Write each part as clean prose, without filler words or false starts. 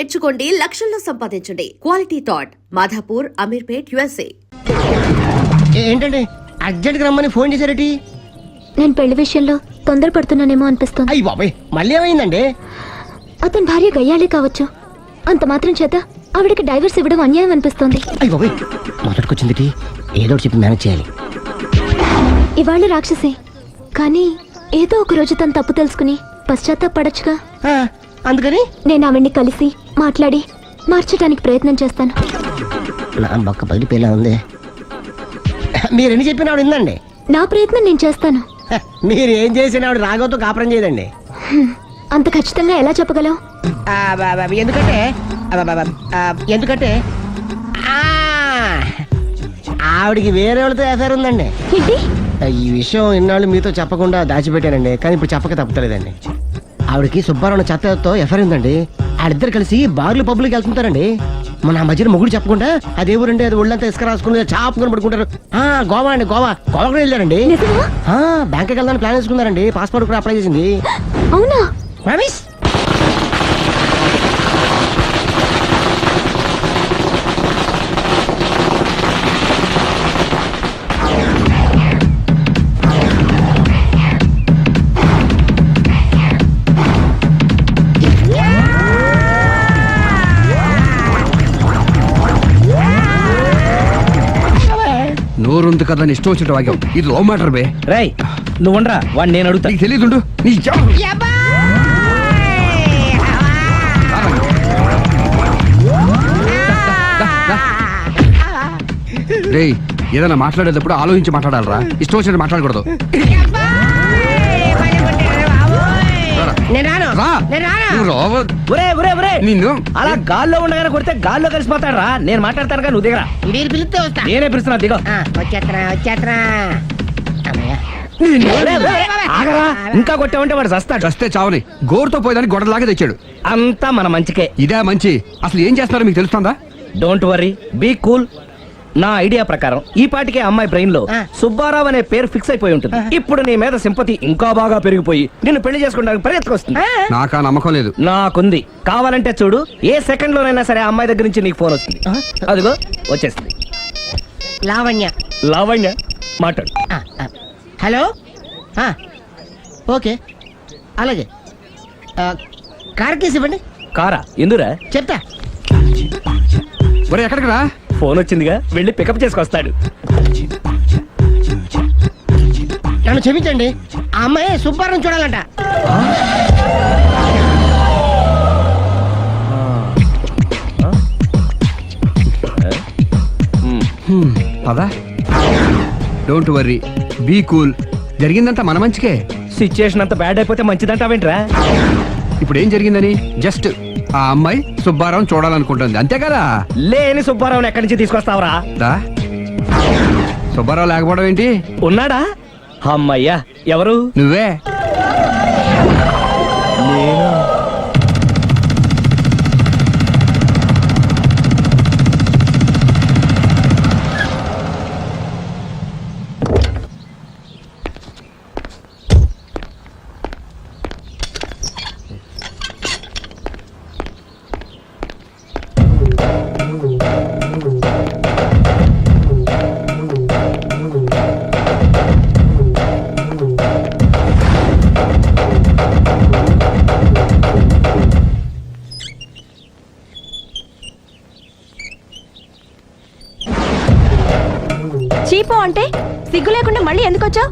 నేర్చుకోండి, లక్షల్లో సంపాదించండి. Quality thought Madhapur, Ameerpet, USA. ఏంటండి అర్జెంట్ గా రమ్మని ఫోన్ చేశారటి? నేను పెళ్లి విషయంలో తొందరపడుతున్నానేమో అనిపిస్తుంది. అయ్యి బాబాయ్, మళ్ళీ ఏమైందండి? అతని భార్య గయ్యాళే కావచ్చు, అంత మాత్రం చేత ఆవిడకి డైవర్స్ ఇవ్వడం అన్యాయం అనిపిస్తోంది. అయ్యి బాబాయ్, మొదటికొచ్చింది ఏదో చెప్పి మేనేజ్ చేయాలి. ఇవాళ రాక్షసే, కానీ ఏదో ఒక రోజు తను తప్పు తెలుసుకుని పశ్చాత్తాపడొచ్చుగా. అందుకని నేను ఆవిడ్ని కలిసి మాట్లాడి మార్చడానికి ప్రయత్నం చేస్తాను. నా బొక్క పగిలిపోయేలా ఉంది. మీరెన్ని చెప్పిన ఆవిడ ఉందండి. నా ప్రయత్నం నేను చేస్తాను. మీరు ఏం చేసిన ఆవిడ రాఘవతో కాపురం చేయదండి. అంత ఖచ్చితంగా ఎలా చెప్పగలవు? ఎందుకంటే ఎందుకంటే ఆవిడికి వేరే వాళ్ళతో ఎఫైర్ ఉందండి. ఏంటి? ఈ విషయం ఇన్నాళ్ళు మీతో చెప్పకుండా దాచిపెట్టానండి, కానీ ఇప్పుడు చెప్పక తప్పలేదండి. ఆవిడకి సుబ్బారావు చెత్తతో ఎఫైర్ ఉందండి. వాళ్ళిద్దరు కలిసి బార్లు పబ్లిక్ వెళ్తుంటారండి. మన మధ్యన మొగుడు చెప్పకుండా అదే ఊరండి, అది ఒళ్ళంతా ఇసుక రాసుకుని చాపుకొని పడుకుంటారు. గోవా అండి, గోవా కూడా వెళ్ళారండి. బ్యాంక్కి వెళ్దాని ప్లాన్ వేసుకున్నారండి. పాస్పోర్ట్ కూడా అప్లై చేసింది. అవునా? రమేష్, నోరుంది కదా ఇష్టం వచ్చినట్టు వాక్యం. ఇది లో మ్యాటర్ బే. రై నువ్వు ఉండరా, వాడిని నేను అడుగుతా. నీకు తెలియదు నీ రే. ఏదైనా మాట్లాడేటప్పుడు ఆలోచించి మాట్లాడాలరా, ఇష్టం వచ్చినట్టు మాట్లాడకూడదు. నిన్ను అలా గాల్లో ఉండగానే కొడితే గాల్లో కలిసిపోతాడు రా. నేను మాట్లాడతాను కానీ నువ్వు దిగరా. పిలిస్తే వస్తా. నేనే పిలుస్తున్నా, దిగో. వచ్చేత్తరా. ఇంకా కొట్టామంటే వాడు చస్తాడు. చస్తే చావని గోరుతో పోయేదానికి గొడవలాగా తెచ్చాడు. అంతా మన మంచికే. ఇదే మంచి. అసలు ఏం చేస్తున్నారో మీకు తెలుస్తుందా? Don't worry, be cool. నా ఐడియా ప్రకారం ఈ పాటికే అమ్మాయి బ్రెయిన్ లో సుబ్బారావు అనే పేరు ఫిక్స్ అయిపోయి ఉంటుంది. ఇప్పుడు నీ మీద సింపతి ఇంకా బాగా పెరిగిపోయి నిన్ను పెళ్లి చేసుకోవడానికి పరిగెత్తుకొస్తుంది. నాకా నమ్మకం లేదు. నాకుంది. కావాలంటే చూడు, ఏ సెకండ్ లోనైనా సరే అమ్మాయి దగ్గర నుంచి నీకు ఫోన్ వస్తుంది. అదిగో వచ్చేస్తుంది. లావణ్య మాట్లాడు. హలో, ఓకే అలాగే. కార్ కేసు ఇవ్వండి. కారా? ఎందురా? చెప్తా. ఒరే ఎక్కడికి రా? ఫోన్ వచ్చిందిగా, వెళ్ళి పికప్ చేసుకొస్తాడు. నన్ను క్షమించండి, ఆ అమ్మాయి సుబ్బారావు చూడాలంట. పదా. Don't worry, be cool. జరిగిందంతా మన మంచికే. సిచ్యుయేషన్ అంతా బ్యాడ్ అయిపోతే మంచిదంటావేంట్రా? ఇప్పుడు ఏం జరిగిందని జస్ట్ ఆ అమ్మాయి సుబ్బారావు చూడాలనుకుంటుంది, అంతే కదా. లేని సుబ్బారావుని ఎక్కడి నుంచి తీసుకొస్తావరా? సుబ్బారావు లేకపోవడం ఏంటి? ఉన్నాడా? అమ్మయ్యా, ఎవరు? నువ్వే. చీపో అంటే సిగ్గు లేకుండా మళ్ళీ ఎందుకు వచ్చావు?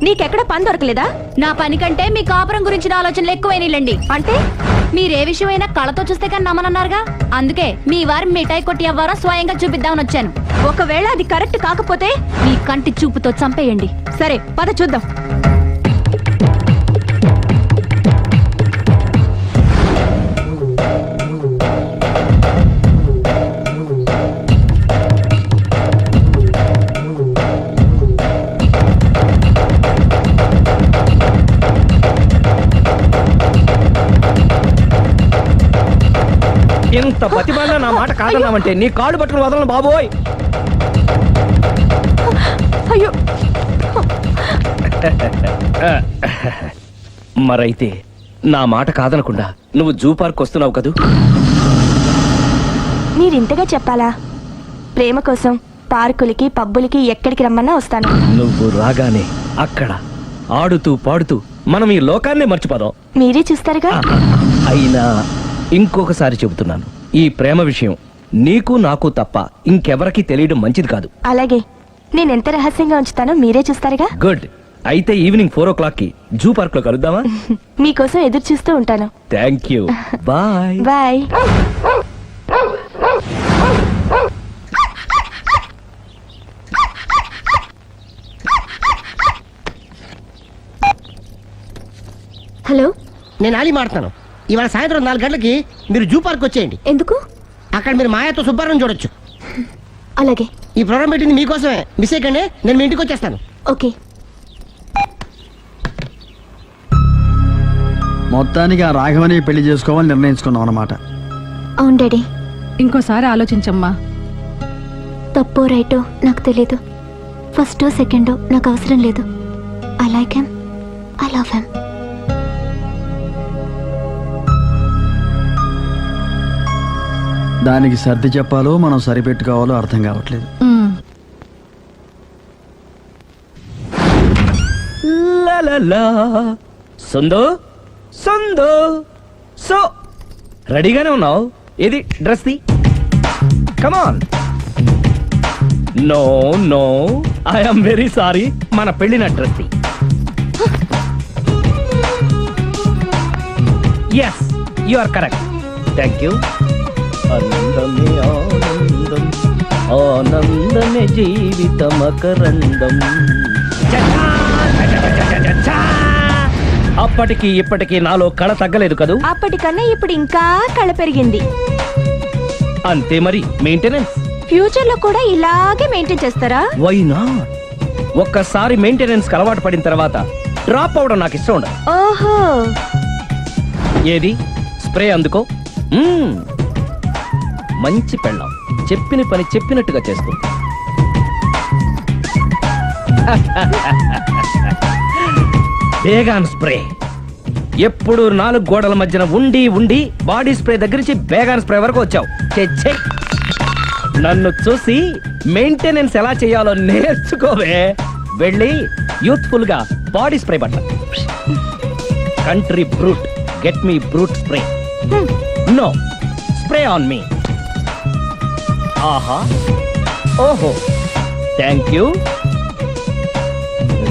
నీకెక్కడ పని దొరకలేదా? నా పని కంటే మీ కాపురం గురించిన ఆలోచనలు ఎక్కువైనాయిలండి. అంటే మీరే విషయమైనా కళ్ళతో చూస్తే కానీ నమ్మనన్నారుగా, అందుకే మీ వారి మిఠాయి కొట్టి అవ్వారో స్వయంగా చూపిద్దామని వచ్చాను. ఒకవేళ అది కరెక్ట్ కాకపోతే మీ కంటి చూపుతో చంపేయండి. సరే పద చూద్దాం. ఎంత ప్రతిభలో నా మాట కాదన్నామంటే నీ కాళ్ళు పట్టుకుని వదలను బాబోయ్. అయ్యో మరైతే నా మాట కాదనకుండా నువ్వు జూ పార్క్ వస్తున్నావు కదూ? మీరింతగా చెప్పాలా? ప్రేమ కోసం పార్కులకి పబ్బులకి ఎక్కడికి రమ్మన్నా వస్తాను. నువ్వు రాగానే అక్కడ ఆడుతూ పాడుతూ మనం ఈ లోకాన్నే మర్చిపోదాం. మీరే చూస్తారుగా. అయినా ఇంకొకసారి చెబుతున్నాను, ఈ ప్రేమ విషయం నీకు నాకు తప్ప ఇంకెవరికి తెలియడం మంచిది కాదు. అలాగే, నేనెంత రహస్యంగా ఉంచుతానో మీరే చూస్తారుగా. గుడ్. అయితే ఈవినింగ్ 4 o'clock జూ పార్క్ లో కలుద్దామా? మీకోసం ఎదురు చూస్తూ ఉంటాను. Thank you. Bye. Bye. Hello, నేను ఆలి మాడుతాను. ఇవాళ సాయంత్రం 4 గంటలకి మీరు జూ పార్క్ వచ్చేయండి. ఎందుకు? అక్కడ మీరు మాయాతో సుబ్బారావు చూడొచ్చు. అలాగే. ఈ ప్రోగ్రామ్ పెట్టింది మీకోసమే. మిస్ అయ్యకండి, నేను మీ ఇంటికి వచ్చేస్తాను. ఓకే. మొత్తానికి ఆ రాఘవని పెళ్లి చేసుకోవాలని నిర్ణయించుకున్నాం అన్నమాట. అవును డాడీ. ఇంకోసారి ఆలోచించమ్మా. తప్పో రైటో నాకు తెలీదు. ఫస్టో సెకండో నాకు అవసరం లేదు. I like him, I love him. దానికి సర్ది చెప్పాలో మనం సరిపెట్టుకోవాలో అర్థం కావట్లేదు. లలలా. సందో సందో సో రెడీగానే ఉన్నావు? ఏది డ్రెస్ ది? Come on. No no, I'm very sorry, మన పెళ్ళిన డ్రెస్ ది. Yes, you are correct. Thank you. ఆనందమే ఆనందం, ఆనందమే జీవితమకరందం. అప్పటికి ఇప్పటికి నాలో కళ తగ్గలేదు కదూ? అప్పటికన్నా ఇప్పుడు ఇంకా కళ పెరిగింది. అంతే మరి, మెయింటెనెన్స్. ఫ్యూచర్ లో కూడా ఇలాగే మెయింటైన్ చేస్తారా? Why not? ఒక్కసారి మెయింటెనెన్స్ కి అలవాటు పడిన తర్వాత డ్రాప్ అవడం నాకు ఇష్టం ఉండదు. ఓహో. ఏది స్ప్రే అందుకో. మంచి పెళ్ళాం, చెప్పిన పని చెప్పినట్టుగా చేసుకో. Baygon spray. ఎప్పుడు 4 గోడల మధ్యన ఉండి ఉండి బాడీ స్ప్రే దగ్గర నుంచి బేగాన్ స్ప్రే వరకు వచ్చావు. ఛే, నన్ను చూసి మెయింటెనెన్స్ ఎలా చేయాలో నేర్చుకోవే. వెళ్ళి యూత్ఫుల్ గా బాడీ స్ప్రే పట్ల. Country brut, get me brut spray. No, spray on me. ఆహా, ఓహో, థ్యాంక్ యూ.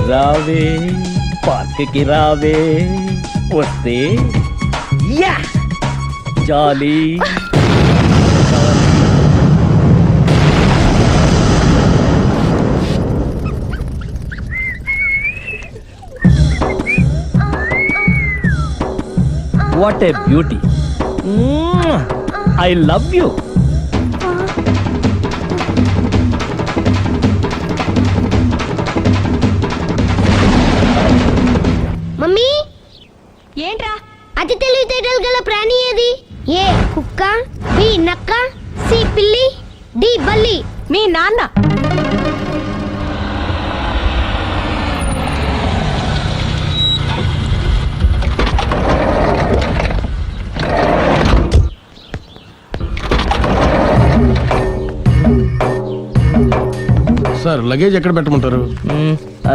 రావే పార్క్ కి రావే, వస్తే యా jolly. What a beauty. I love you. Mummy, ఏంట్రా? అతి తెలివితేటలు గల ప్రాణి ఏది? ఏ కుక్క, బి నక్క, సి పిల్లి, డి బల్లి. మీ నాన్న. సార్, లగేజ్ ఎక్కడ పెట్టమంటారు?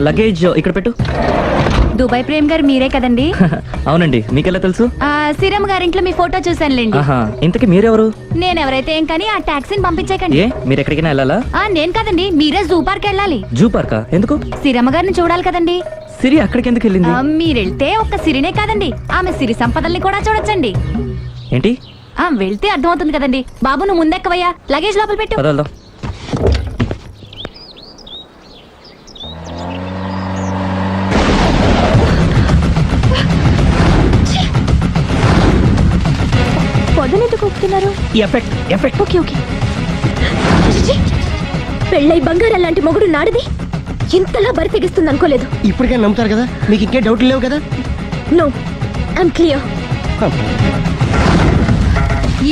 లగేజ్ ఇక్కడ పెట్టు. దుబాయ్ ప్రేమ్ గారు మీరే కదండి? అవునండి, మీకెలా తెలుసు? శ్రీరమ్మ గారింట్లో మీ ఫోటో చూసానులేండి. ఇంతకీ మీరెవరు? నేను ఎవరైతే ఏం కానీ ఆ టాక్సీని పంపించకండి. మీరు ఎక్కడికైనా వెళ్ళాలా? నేను కదండి, మీరే జూ పార్క్ వెళ్ళాలి. జూ పార్కా? ఎందుకు? శ్రీరమ్మ గారిని చూడాలి కదండి. సిరి అక్కడికి ఎందుకు వెళ్ళింది? మీరెళ్తే ఒక్క సిరినే కాదండి, ఆమె సిరి సంపదల్ని కూడా చూడొచ్చండి. ఏంటి? వెళ్తే అర్థమవుతుంది కదండి. బాబు, నువ్వు ముందెక్కవయ్యా, లగేజ్ లోపల పెట్టు. పదల్దాం. పొదనెందుకు ఒప్పుతున్నారు? ఎఫెక్ట్. Okay okay. పెళ్ళై బంగారం లాంటి మొగుడు నాడిది ఇంతలా బరి తెగిస్తుంది అనుకోలేదు. ఇప్పటికే నమ్ముతారు కదా, మీకు ఇంకే డౌట్లు లేవు కదా? No, I'm clear.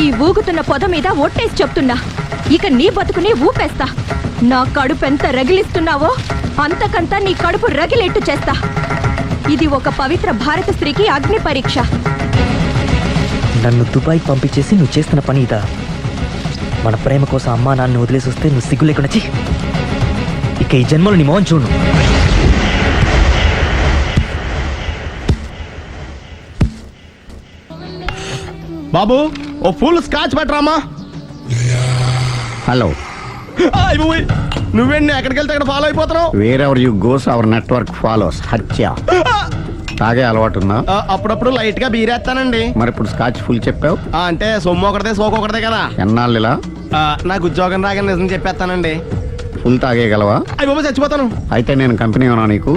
ఈ ఊగుతున్న పొద మీద ఒట్టేసి చెప్తున్నా, ఇక నీ బతుకుని ఊపేస్తా. నా కడుపు ఎంత రగిలిస్తున్నావో అంతకంతా నీ కడుపు రగిలేట్టు చేస్తా. ఇది ఒక పవిత్ర భారత స్త్రీకి అగ్ని పరీక్ష. నన్ను దుబాయ్ పంపించేసి నువ్వు చేస్తున్న పని ఇదా? మన ప్రేమ కోసం అమ్మా నాన్న వదిలేసి వస్తే నువ్వు సిగ్గు లేకుండా ఛీ! ఇక ఈ జన్మలో నీ మోహన్ చూడు. బాబు ఓ ఫుల్ స్కాచ్ పెట్టరామా. హలో, నువ్వేండి ఎక్కడికి వెళ్తే అక్కడ ఫాలో అయిపోతున్నావు? Wherever you goes our network follows. హత్య. తాగే అలవాటు ఉందా? అప్పుడప్పుడు లైట్ గా బీరేస్తానండి. మరి ఇప్పుడు స్కాచ్ ఫుల్ చెప్పావు అంటే సొమ్ము ఒకటిదే సోకు ఒకటిదే కదా. ఎన్నాళ్ళు ఇలా? నాకు ఉద్యోగం రాగానే నిజం చెప్పేస్తానండి. ఫుల్ తాగేయగలవా? అయ్యి బాబు చచ్చిపోతాను. అయితే నేను కంపెనీ ఉన్నా నీకు.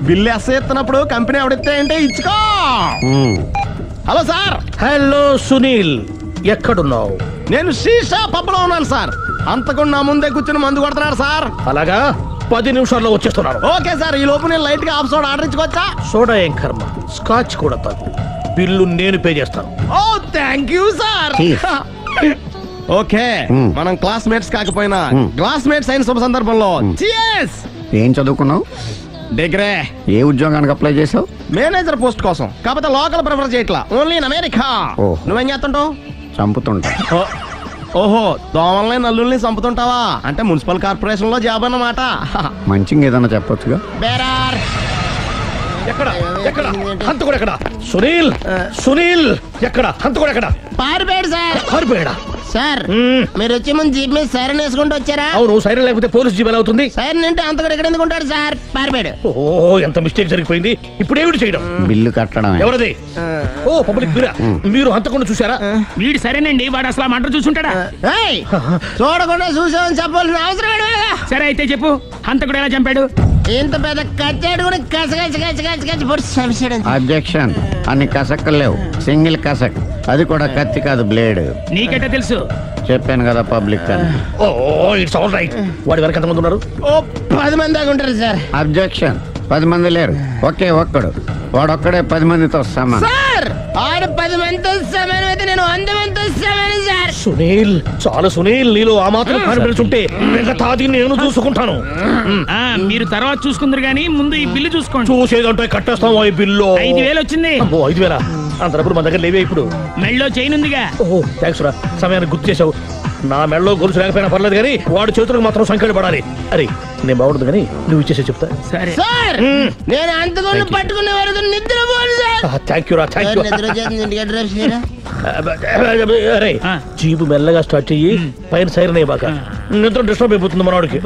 బిల్లు ఎస్ ఎత్తినప్పుడు కంపెనీ ఎవడిస్తే అంటే ఇచ్చుకో. Hello sir. హలో సునీల్, ఎక్కడున్నావు? నేను శీషా పబ్లో ఉన్నాను సార్. అంతకుండా నా ముందే కూర్చుని మందు కొడుతున్నాడు సార్. అలాగా, 10 నిమిషాల్లో వచ్చేస్తున్నాను. Okay sir. ఈ లోపు నేను లైట్ గా హాఫ్ సోడా ఆర్డర్ ఇచ్చుకోవచ్చా? సోడా ఏం కర్మ, స్కాచ్ కూడా తాగు. బిల్లు నేను పే చేస్తాను. ఓ థ్యాంక్ యూ సార్. ఓకే, మనం క్లాస్మేట్స్ కాకపోయినా క్లాస్మేట్స్ అయిన శుభ సందర్భంలో cheers. ఏం చదువుకున్నావు? డిగ్రీ. ఏ ఉద్యోగానికి అప్లై చేసావు? మేనేజర్ పోస్ట్ కోసం. కాకపోతే లోకల్ ప్రిఫర్ చేయట్లా, ఓన్లీ ఇన్ అమెరికా. నువ్వేం చేస్తుంటావు? చంపుతుంటా. ఓహో, దోమల్ని నల్లుల్ని చంపుతుంటావా? అంటే మున్సిపల్ కార్పొరేషన్ లో జాబ్ అన్నమాట. మంచిగా ఏదన్నా చెప్పొచ్చుగా. బేరార్. ఎక్కడ ఎక్కడ హంతకుడు ఎక్కడ? సునీల్, సునీల్ ఎక్కడ? హంతకుడు ఎక్కడ? పారిపోయాడు సార్. పారిపోయాడా? సార్ మీరు వచ్చే ముందు జీప్ మీద సైరన్ వేసుకుంటూ వచ్చారా? అవును, సైరన్ లేకపోతే పోలీస్ జీబ్ ఎలా అవుతుంది? సైరన్ అంటే అంతకుడు ఎక్కడ ఎందుకు ఉంటాడు సార్? పారిపోయాడు. ఓ, ఎంత మిస్టేక్ జరిగిపోయింది. ఇప్పుడు ఏమిటి చేయడం? బిల్లు కట్టడమే. ఎవరిది? ఓ, పబ్లిక్ మీరా? మీరు హంతకుండా చూసారా? వీడు సరేనండి, వాడు అసలు మంట చూసుంటాడా? చూడకుండా చూసామని చెప్పాల్సిన అవసరం ఏంటి? సరే అయితే చెప్పు, హంతకుడు ఎలా చంపాడు? ఇంత పెద్ద కచ్చాడు కూడా అబ్జెక్షన్. అన్ని కసక్కలు లేవు, సింగిల్ కసక్. అది కూడా కత్తి కాదు, బ్లేడ్. నీకెట్టా తెలుసు? చెప్పాను కదా పబ్లిక్ అని. ఓ, ఇట్స్ ఆల్ రైట్. వాడి వరకు ఎంతమంది ఉన్నారు? ఓ 10 మంది దాకా ఉంటారు సార్. అబ్జెక్షన్. 10 మంది లేరు, ఒకే ఒక్కడు. వాడొక్కడే 10 మందితో సమానం. సార్ ఆడు 10 మందితో సమానం అయితే నేను 100 మందితో సమానం సార్. సునీల్, చాలా సునీల్, నీలో ఆ మాత్రం కాన్ఫిడెన్స్ ఉంటే మిగతాది నేను చూసుకుంటాను. మీరు తర్వాత చూసుకుందరు గానీ ముందు ఈ బిల్లు చూసుకోండి. చూసేదంటే కట్టేస్తాం. ఈ బిల్లు 5,000 వచ్చింది. 5,000? అంత డబ్బులు మన దగ్గర లేవే ఇప్పుడు. మెళ్ళో చైన్ ఉందిగా. ఓహో, థ్యాంక్స్ రా, సమయానికి గుర్తు చేసావు. నా మెడలో గొలుసు లేకపోయినా పర్లేదు కానీ వాడి చేతులకు మాత్రం సంఖ్యలు పడాలి. అరే, నేను బాగుండదు కానీ నువ్వు ఇచ్చేసే చెప్తా. సరే సార్, నేను అంతకుండా పట్టుకునే వరకు నిద్రపోను సార్. థ్యాంక్ యూ రా, థ్యాంక్ యూ. అరే, జీబు మెల్లగా స్టార్ట్ చెయ్యి, పైన సైరన్ అయ్యి బాగా. నిద్ర డిస్టర్బ్ అయిపోతుంది మనవాడికి.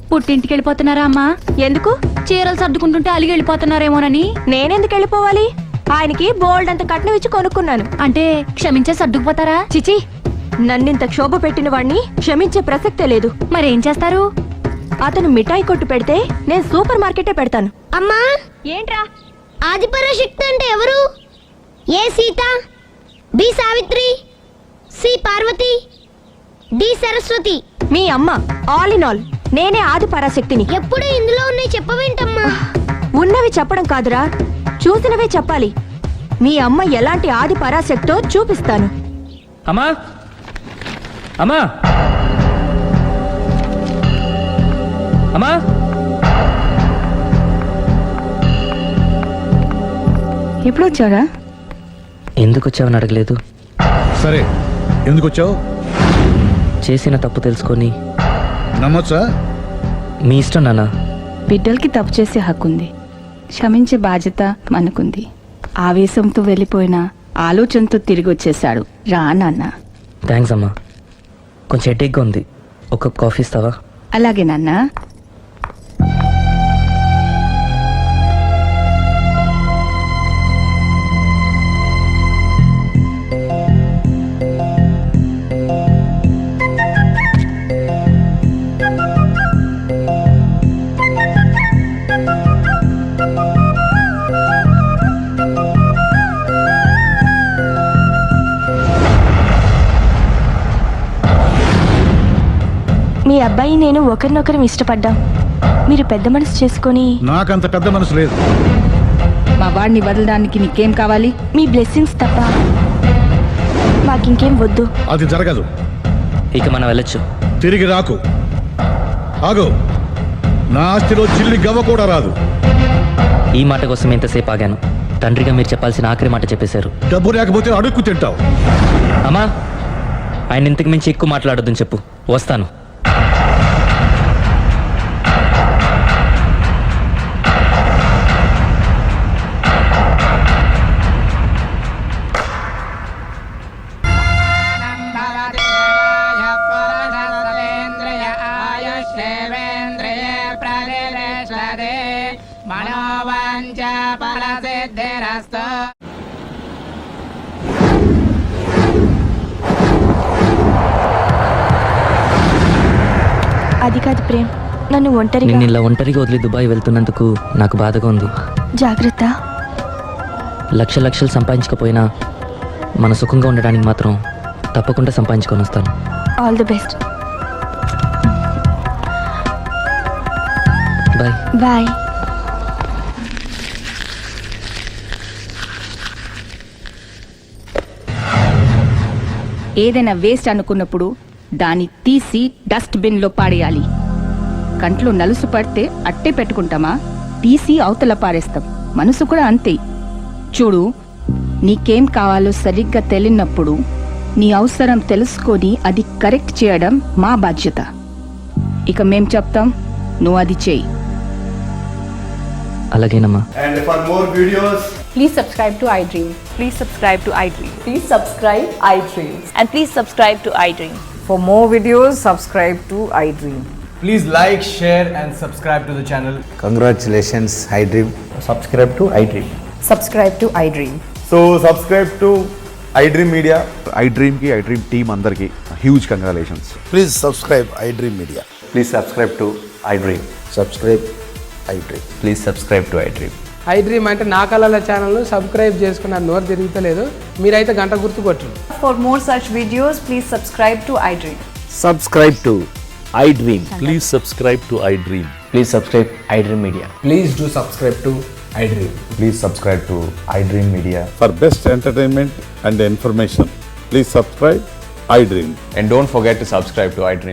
పుట్టింటికి వెళ్ళిపోతున్నారా అమ్మా? ఎందుకు? చీరలు సర్దుకుంటుంటే అలిగి వెళ్ళిపోతున్నారేమోనని. నేనెందుకు వెళ్ళిపోవాలి? ఆయనకి బోల్డ్ అంత కట్నం ఇచ్చి కొనుక్కున్నాను. అంటే క్షమించే సర్దుకుపోతారా? చిచి, నన్నింత క్షోభ పెట్టిన వాణ్ణి క్షమించే ప్రసక్తే లేదు. మరేం చేస్తారు? అతను మిఠాయి కొట్టు పెడితే నేను సూపర్ మార్కెటే పెడతాను. అమ్మా, ఏంట్రా? ఆదిపరాశక్తి అంటే ఎవరు? A Sita, B Savitri, C Parvati, D Saraswati. మీ అమ్మ. ఆల్ ఇన్ ఆల్ నేనే ఆది పరాశక్తిని. ఎప్పుడు ఇందులో ఉన్నాయి చెప్పవేంటమ్మా? ఉన్నవి చెప్పడం కాదురా, చూసినవే చెప్పాలి. మీ అమ్మ ఎలాంటి ఆది పరాశక్తో చూపిస్తాను. అమ్మా, అమ్మా, అమ్మా. ఎప్పుడు వచ్చారా? ఎందుకు వచ్చావని అడగలేదు. సరే, ఎందుకు వచ్చావు? చేసిన తప్పు తెలుసుకొని నమ్మొచ్చా? మీ ఇష్టం నాన్న. బిడ్డలకి తప్పు చేసే హక్కుంది, క్షమించే బాధ్యత మనకుంది. ఆవేశంతో వెళ్ళిపోయిన ఆలోచనతో తిరిగి వచ్చేసాడు. రా నాన్న. థ్యాంక్స్ అమ్మా. కొంచెం హెడేక్గా ఉంది, ఒక కప్ కాఫీ ఇస్తావా? అలాగే నాన్న. మీ అబ్బాయి నేను ఒకరినొకరం ఇష్టపడ్డాం. మీరు పెద్ద మనసు చేసుకొని. నాకంత పెద్ద మనసు లేదు. మా వాడిని వదలడానికి నీకేం కావాలి? మీ బ్లెస్సింగ్స్ తప్ప మాకింకేం వద్దు. అది జరగదు. ఇక మనం వెళ్ళొచ్చు. తిరిగి రాకు. ఆగు. నా ఆస్తిలో చిల్లి గవ్వ కూడా రాదు. ఈ మాట కోసం ఎంతసేపు ఆగాను. తండ్రిగా మీరు చెప్పాల్సిన ఆఖరి మాట చెప్పేశారు. డబ్బు లేకపోతే అడుక్కు తింటావు. అమ్మా, ఆయన ఇంతకు మించి ఎక్కువ మాట్లాడొద్దని చెప్పు. వస్తాను. అది కాదు ప్రేమ్, నన్ను ఒంటరిగా నిన్ను ఇలా ఒంటరిగా వదిలి దుబాయ్ వెళ్తున్నందుకు నాకు బాధగా ఉంది. జాగ్రత్త. లక్షలు సంపాదించకపోయినా మన సుఖంగా ఉండడానికి మాత్రం తప్పకుండా సంపాదించుకొని వస్తాను. All the best. Bye. Bye. ఏదైనా వేస్ట్ అనుకున్నప్పుడు దాన్ని తీసి డస్ట్ బిన్లో పాడేయాలి. కంట్లో నలుసు పడితే అట్టే పెట్టుకుంటామా? తీసి అవతల పారేస్తాం. మనసు కూడా అంతే. చూడు, నీకేం కావాలో సరిగ్గా తెలియనప్పుడు నీ అవసరం తెలుసుకొని అది కరెక్ట్ చేయడం మా బాధ్యత. ఇక మేం చెప్తాం, నువ్వు అది చేయి. అలాగేనమ్మా. And for more videos, Please subscribe to iDream. Please subscribe to iDream. Please subscribe iDream. And please subscribe to iDream. For more videos, subscribe to iDream. please like, share and subscribe to the channel. Congratulations iDream. Subscribe to iDream. Subscribe to iDream. So subscribe to iDream Media. iDream కి iDream team అందరికి huge congratulations. Please subscribe iDream media. Please subscribe to iDream. Subscribe iDream. Please subscribe to iDream. iDream అంటే నా కళల ఛానల్ను subscribe చేసుకున్న నోరు తిరుగుతలేదు. మీరైతే గంట గుర్తు కొట్టండి. For more such videos, please subscribe to iDream. Subscribe to iDream. Please subscribe to iDream. Please subscribe iDream media. Please do subscribe to iDream. Please subscribe to iDream Media. For best entertainment and information, please subscribe iDream. And don't forget to subscribe to iDream.